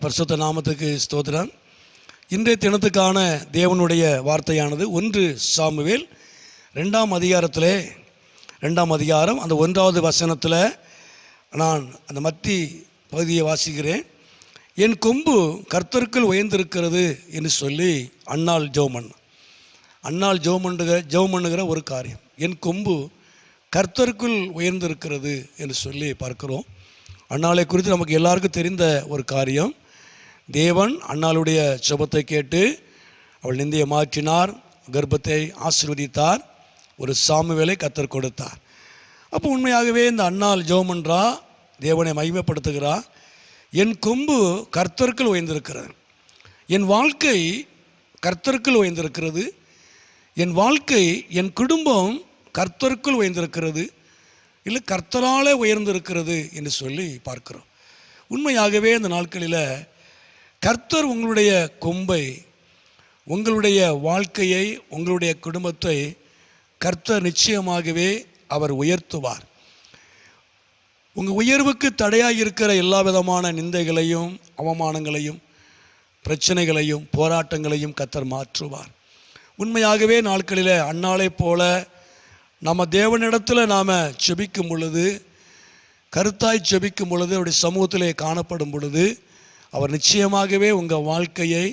பரிசுத்த நாமத்துக்கு ஸ்தோத்திரம். இன்றைய தினத்துக்கான தேவனுடைய வார்த்தையானது 1 சாமுவேல் 2ஆம் அதிகாரம் அந்த 1வது வசனத்தில் நான் அந்த மத்தி பகுதியை வாசிக்கிறேன். என் கொம்பு கர்த்தருக்குள் உயர்ந்திருக்கிறது என்று சொல்லி அன்னாள் ஜெபம் பண்ணுகிற ஒரு காரியம். என் கொம்பு கர்த்தருக்குள் உயர்ந்திருக்கிறது என்று சொல்லி பார்க்கிறோம். அன்னாளை குறித்து நமக்கு எல்லாருக்கும் தெரிந்த ஒரு காரியம். தேவன் அன்னாளுடைய ஜெபத்தை கேட்டு அவள் நிந்தையை மாற்றினார், கர்ப்பத்தை ஆசீர்வதித்தார், ஒரு சாமுவேலை கர்த்தர் கொடுத்தார். அப்போ உண்மையாகவே இந்த அன்னாள் ஜெபம் பண்ணுறா, தேவனை மகிமைப்படுத்துகிறா. என் கொம்பு கர்த்தருக்குள் உயர்ந்திருக்கிறது, என் வாழ்க்கை கர்த்தருக்குள் உயர்ந்திருக்கிறது, என் வாழ்க்கை என் குடும்பம் கர்த்தருக்குள் உயர்ந்திருக்கிறது, இல்லை கர்த்தராலே உயர்ந்திருக்கிறது என்று சொல்லி பார்க்கிறோம். உண்மையாகவே இந்த நாட்களில் கர்த்தர் உங்களுடைய கொம்பை, உங்களுடைய வாழ்க்கையை, உங்களுடைய குடும்பத்தை கர்த்தர் நிச்சயமாகவே அவர் உயர்த்துவார். உங்கள் உயர்வுக்கு தடையாக இருக்கிற எல்லா விதமான நிந்தைகளையும், அவமானங்களையும், பிரச்சனைகளையும், போராட்டங்களையும் கர்த்தர் மாற்றுவார். உண்மையாகவே நாட்களில் அன்னாளை போல நம்ம தேவனிடத்தில் நாம் செபிக்கும் பொழுது, கருத்தாய் செபிக்கும் பொழுது, அவருடைய சமூகத்திலே காணப்படும் பொழுது அவர் நிச்சயமாகவே உங்கள் வாழ்க்கையை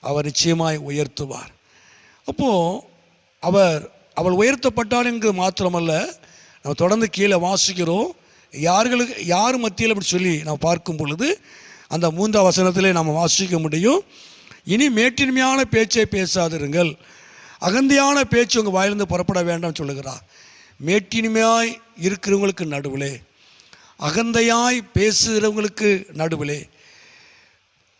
அவர் நிச்சயமாய் உயர்த்துவார். அப்போது அவள் உயர்த்தப்பட்டாள் என்று மாத்திரமல்ல, நம்ம தொடர்ந்து கீழே வாசிக்கிறோம். யார் மத்தியில் அப்படி சொல்லி நாம் பார்க்கும் பொழுது அந்த 3ஆம் வசனத்திலே நாம் வாசிக்க முடியும். இனி மேட்டின்மையான பேச்சை பேசாதிருங்கள், அகந்தையான பேச்சு உங்கள் வாயிலிருந்து புறப்பட வேண்டாம் சொல்லுகிறார். மேட்டின்மையாய் இருக்கிறவங்களுக்கு நடுவிலே, அகந்தையாய் பேசுகிறவங்களுக்கு நடுவிலே,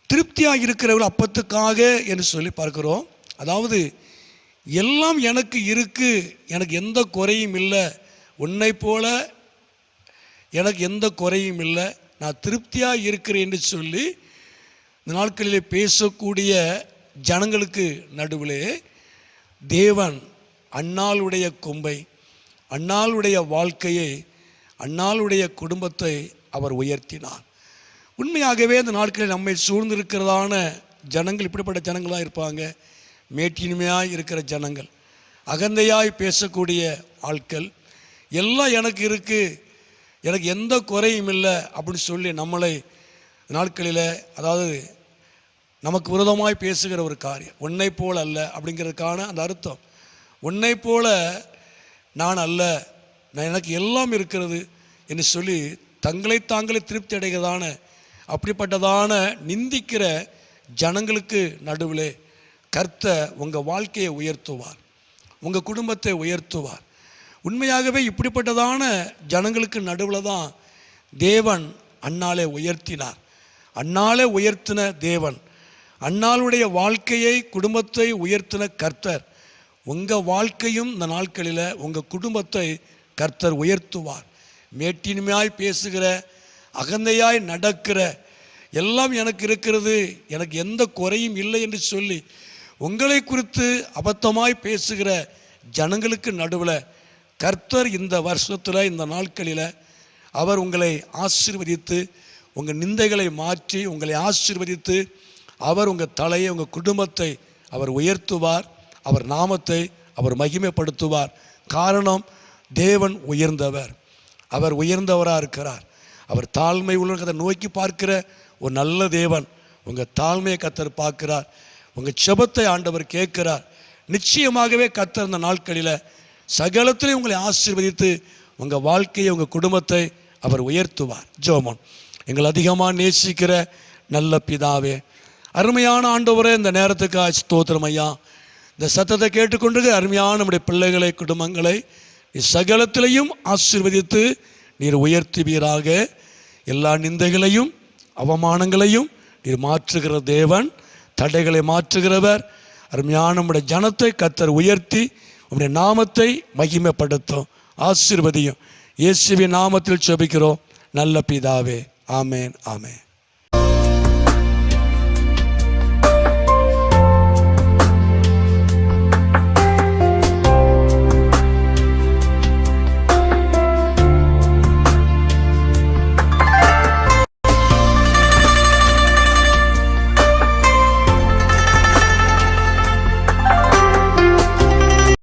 திருப்தியாக இருக்கிறவர்கள் அப்பத்துக்காக என்று சொல்லி பார்க்கிறோம். அதாவது எல்லாம் எனக்கு இருக்கு, எனக்கு எந்த குறையும் இல்லை, உன்னை போல எனக்கு எந்த குறையும் இல்லை, நான் திருப்தியாக இருக்கிறேன் என்று சொல்லி இந்த நாட்களிலே பேசக்கூடிய ஜனங்களுக்கு நடுவிலே தேவன் அன்னாளுடைய கொம்பை, அன்னாளுடைய வாழ்க்கையை, அன்னாளுடைய குடும்பத்தை அவர் உயர்த்தினார். உண்மையாகவே இந்த நாட்களில் நம்மை சூழ்ந்திருக்கிறதான ஜனங்கள் இப்படிப்பட்ட ஜனங்களாக இருப்பாங்க. மேட்டின்மையாய் இருக்கிற ஜனங்கள், அகந்தையாய் பேசக்கூடிய ஆட்கள், எல்லாம் எனக்கு இருக்குது, எனக்கு எந்த குறையும் இல்லை அப்படின்னு சொல்லி நம்மளை நாட்களில், அதாவது நமக்கு விரோதமாய் பேசுகிற ஒரு காரியம். உன்னை போல் அல்ல அப்படிங்கிறதுக்கான அந்த அர்த்தம். உன்னை போல நான் அல்ல, நான் எனக்கு எல்லாம் இருக்கிறது என்று சொல்லி தங்களை தாங்களே திருப்தி அடைகிறதான அப்படிப்பட்டதான நிந்திக்கிற ஜனங்களுக்கு நடுவிலே கர்த்தர் உங்கள் வாழ்க்கையை உயர்த்துவார், உங்கள் குடும்பத்தை உயர்த்துவார். உண்மையாகவே இப்படிப்பட்டதான ஜனங்களுக்கு நடுவில் தான் தேவன் அன்னாளை உயர்த்தினார். அன்னாளை உயர்த்தின தேவன், அன்னாளுடைய வாழ்க்கையை, குடும்பத்தை உயர்த்தின கர்த்தர் உங்கள் வாழ்க்கையும் இந்த நாட்களில் உங்கள் குடும்பத்தை கர்த்தர் உயர்த்துவார். மேட்டின்மையாய் பேசுகிற, அகந்தையாய் நடக்கிற, எல்லாம் எனக்கு இருக்கிறது, எனக்கு எந்த குறையும் இல்லை என்று சொல்லி உங்களை குறித்து அபத்தமாய் பேசுகிற ஜனங்களுக்கு நடுவில் கர்த்தர் இந்த வருஷத்தில், இந்த நாட்களில் அவர் உங்களை ஆசீர்வதித்து, உங்கள் நிந்தைகளை மாற்றி உங்களை ஆசீர்வதித்து அவர் உங்கள் தலையை, உங்கள் குடும்பத்தை அவர் உயர்த்துவார். அவர் நாமத்தை அவர் மகிமைப்படுத்துவார். காரணம், தேவன் உயர்ந்தவர், அவர் உயர்ந்தவராக இருக்கிறார். அவர் தாழ்மை உள்ளதை நோக்கி பார்க்கிற ஒரு நல்ல தேவன். உங்கள் தாழ்மையை கர்த்தர் பார்க்கிறார், உங்கள் ஜெபத்தை ஆண்டவர் கேட்கிறார். நிச்சயமாகவே கர்த்தர் இந்த நாட்களில் சகலத்திலே உங்களை ஆசீர்வதித்து உங்கள் வாழ்க்கையை, உங்கள் குடும்பத்தை அவர் உயர்த்துவார். ஜெபம். எங்களை அதிகமாக நேசிக்கிற நல்ல பிதாவே, அருமையான ஆண்டவரே, இந்த நேரத்துக்கு ஸ்தோத்திரம் ஐயா. இந்த சத்தத்தை கேட்டுக்கொண்டு அருமையான நம்முடைய பிள்ளைகளை, குடும்பங்களை சகலத்திலையும் ஆசீர்வதித்து நீர் உயர்த்துவீராக. எல்லா நிந்தைகளையும், அவமானங்களையும் நீர் மாற்றுகிற தேவன், தடைகளை மாற்றுகிறவர். அருமையான நம்முடைய ஜனத்தை கர்த்தர் உயர்த்தி உம்முடைய நாமத்தை மகிமைப்படுத்தும், ஆசீர்வதியும். இயேசுவின் நாமத்தில் ஜெபிக்கிறோம் நல்ல பிதாவே. ஆமேன், ஆமேன்.